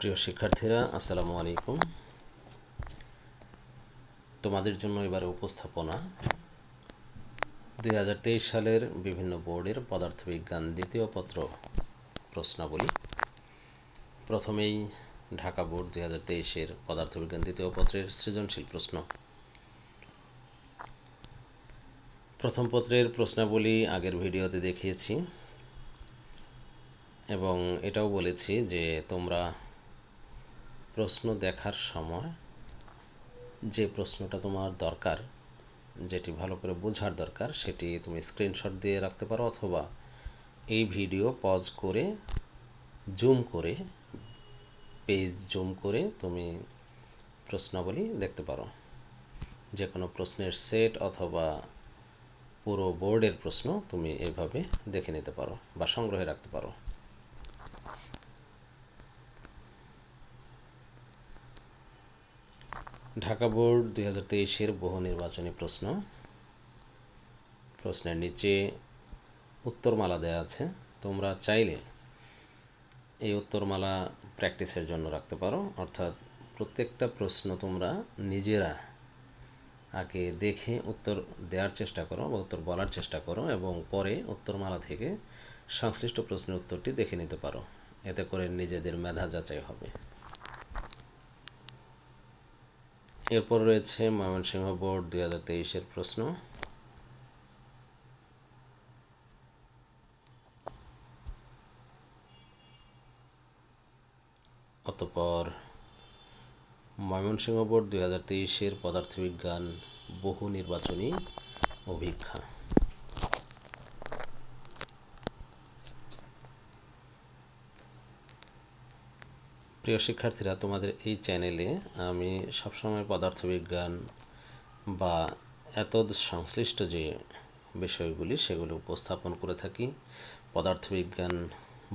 প্রিয় শিক্ষার্থীরা, আসসালামু আলাইকুম। তোমাদের জন্য এবারে উপস্থাপনা 2023 সালের বিভিন্ন বোর্ডের পদার্থবিজ্ঞান দ্বিতীয় পত্র প্রশ্নাবলী। প্রথমেই ঢাকা বোর্ড 2023-এর পদার্থবিজ্ঞান দ্বিতীয় পত্রের সৃজনশীল প্রশ্ন। প্রথম পত্রের প্রশ্নাবলী আগের ভিডিওতে দেখিয়েছি এবং এটাও বলেছি যে তোমরা প্রশ্ন দেখার সময় যে প্রশ্নটা তোমার দরকার, যেটি ভালো করে বোঝার দরকার, সেটি তুমি স্ক্রিনশট দিয়ে রাখতে পারো অথবা এই ভিডিও পজ করে পেজ জুম করে তুমি প্রশ্নাবলী দেখতে পারো। যে কোনো প্রশ্নের সেট অথবা পুরো বোর্ডের প্রশ্ন তুমি এইভাবে দেখে নিতে পারো বা সংগ্রহে রাখতে পারো। ঢাকা বোর্ড 2023-এর বহু নির্বাচনী প্রশ্ন। প্রশ্নের নিচে উত্তরমালা দেওয়া আছে। তোমরা চাইলে এই উত্তরমালা প্র্যাকটিসের জন্য রাখতে পারো, অর্থাৎ প্রত্যেকটা প্রশ্ন তোমরা নিজেরা আগে দেখে উত্তর দেওয়ার চেষ্টা করো বা উত্তর বলার চেষ্টা করো এবং পরে উত্তরমালা থেকে সংশ্লিষ্ট প্রশ্নের উত্তরটি দেখে নিতে পারো। এতে করে নিজেদের মেধা যাচাই হবে। এরপর রয়েছে ময়মনসিংহ বোর্ড 2023-এর প্রশ্ন। অতঃপর ময়মনসিংহ বোর্ড 2023-এর পদার্থবিজ্ঞান বহু নির্বাচনী অভিক্ষা। প্রিয় শিক্ষার্থীরা, তোমাদের এই চ্যানেলে আমি সবসময় পদার্থবিজ্ঞান বা এতদ সংশ্লিষ্ট যে বিষয়গুলি সেগুলি উপস্থাপন করে থাকি। পদার্থবিজ্ঞান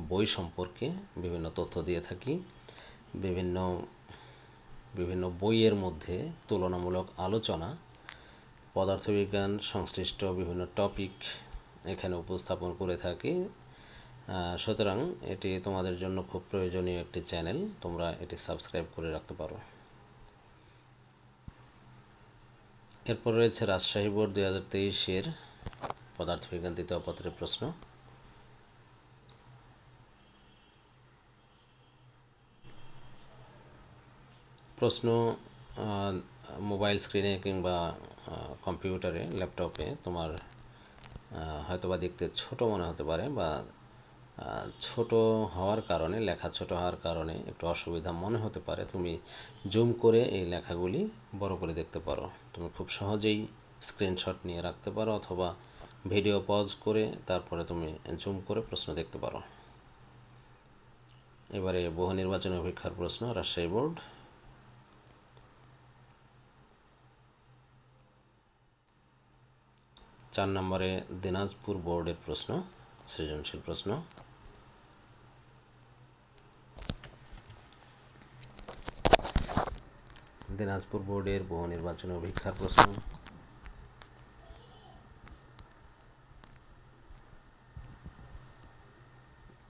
বই সম্পর্কে বিভিন্ন তথ্য দিয়ে থাকি। বিভিন্ন বইয়ের মধ্যে তুলনামূলক আলোচনা, পদার্থবিজ্ঞান সংশ্লিষ্ট বিভিন্ন টপিক এখানে উপস্থাপন করে থাকি। সুতরাং এটি তোমাদের জন্য খুব প্রয়োজনীয় একটি চ্যানেল, তোমরা এটি সাবস্ক্রাইব করে রাখতে পারো। এরপর রয়েছে রাজশাহী বোর্ড 2023-এর পদার্থবিজ্ঞান দ্বিতীয় পত্রের প্রশ্ন। প্রশ্ন মোবাইল স্ক্রিনে কিংবা কম্পিউটারে, ল্যাপটপে তোমার হয়তোবা দেখতে ছোট মনে হতে পারে বা ছোট হওয়ার কারণে, লেখা ছোট হওয়ার কারণে একটু অসুবিধা মনে হতে পারে। তুমি জুম করে এই লেখাগুলি বড় করে দেখতে পারো। তুমি খুব সহজেই স্ক্রিনশট নিয়ে রাখতে পারো অথবা ভিডিও পজ করে তারপরে তুমি জুম করে প্রশ্ন দেখতে পারো। এবারে বহু নির্বাচনী অভিক্ষার প্রশ্ন, রাজশাহী বোর্ড। 4 নম্বরে দিনাজপুর বোর্ডের প্রশ্ন, সৃজনশীল প্রশ্ন। দিনাজপুর বোর্ডের বহু নির্বাচনী অভিক্ষার প্রশ্ন।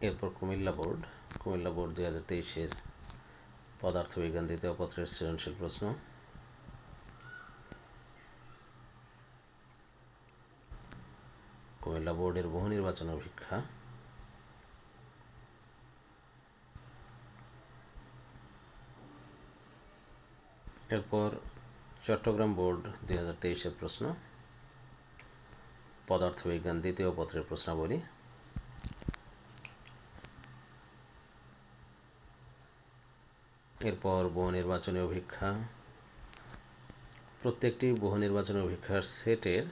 এরপর কুমিল্লা বোর্ড 2023-এর পদার্থবিজ্ঞান দ্বিতীয় পত্রের সৃজনশীল প্রশ্ন। কুমিল্লা বোর্ডের বহু নির্বাচনী অভিক্ষা। এরপর চট্টগ্রাম বোর্ড 2023-এর প্রশ্ন, পদার্থবিজ্ঞান দ্বিতীয় পত্রের প্রশ্নাবলী। এরপর বহু নির্বাচনী অভিক্ষা। প্রত্যেকটি বহু নির্বাচনী অভিক্ষার সেটের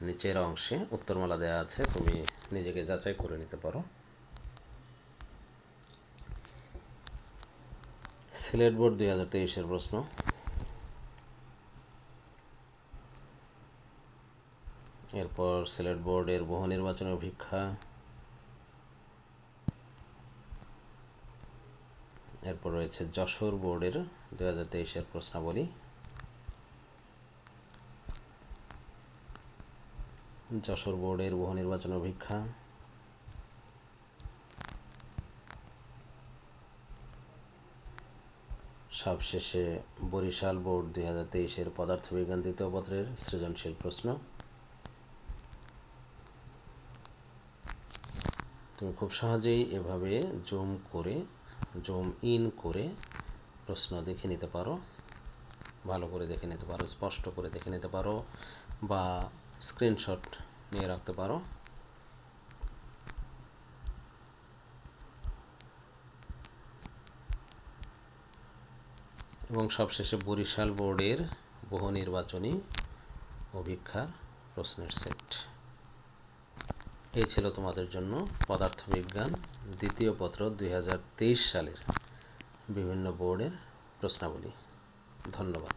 নিচের অংশে উত্তরমালা দেওয়া আছে, তুমি নিজেকে যাচাই করে নিতে পারো। সিলেট বোর্ড 2023-এর প্রশ্ন। এরপর সিলেট বোর্ডের বহু নির্বাচনী অভিক্ষা। এরপর রয়েছে যশোর বোর্ডের 2023-এর প্রশ্নাবলী। যশোর বোর্ডের বহু নির্বাচনী অভিক্ষা। সবশেষে বরিশাল বোর্ড 2023-এর পদার্থবিজ্ঞান দ্বিতীয় পত্রের সৃজনশীল প্রশ্ন। তুমি খুব সহজেই এভাবে জুম ইন করে প্রশ্ন দেখে নিতে পারো, ভালো করে দেখে নিতে পারো, স্পষ্ট করে দেখে নিতে পারো, বা স্ক্রিনশট নিয়ে রাখতে পারো। এবং সবশেষে বরিশাল বোর্ডের বহু নির্বাচনী অভিক্ষার প্রশ্নের সেট। এই ছিল তোমাদের জন্য পদার্থবিজ্ঞান দ্বিতীয় পত্র 2023 সালের বিভিন্ন বোর্ডের প্রশ্নাবলী। ধন্যবাদ।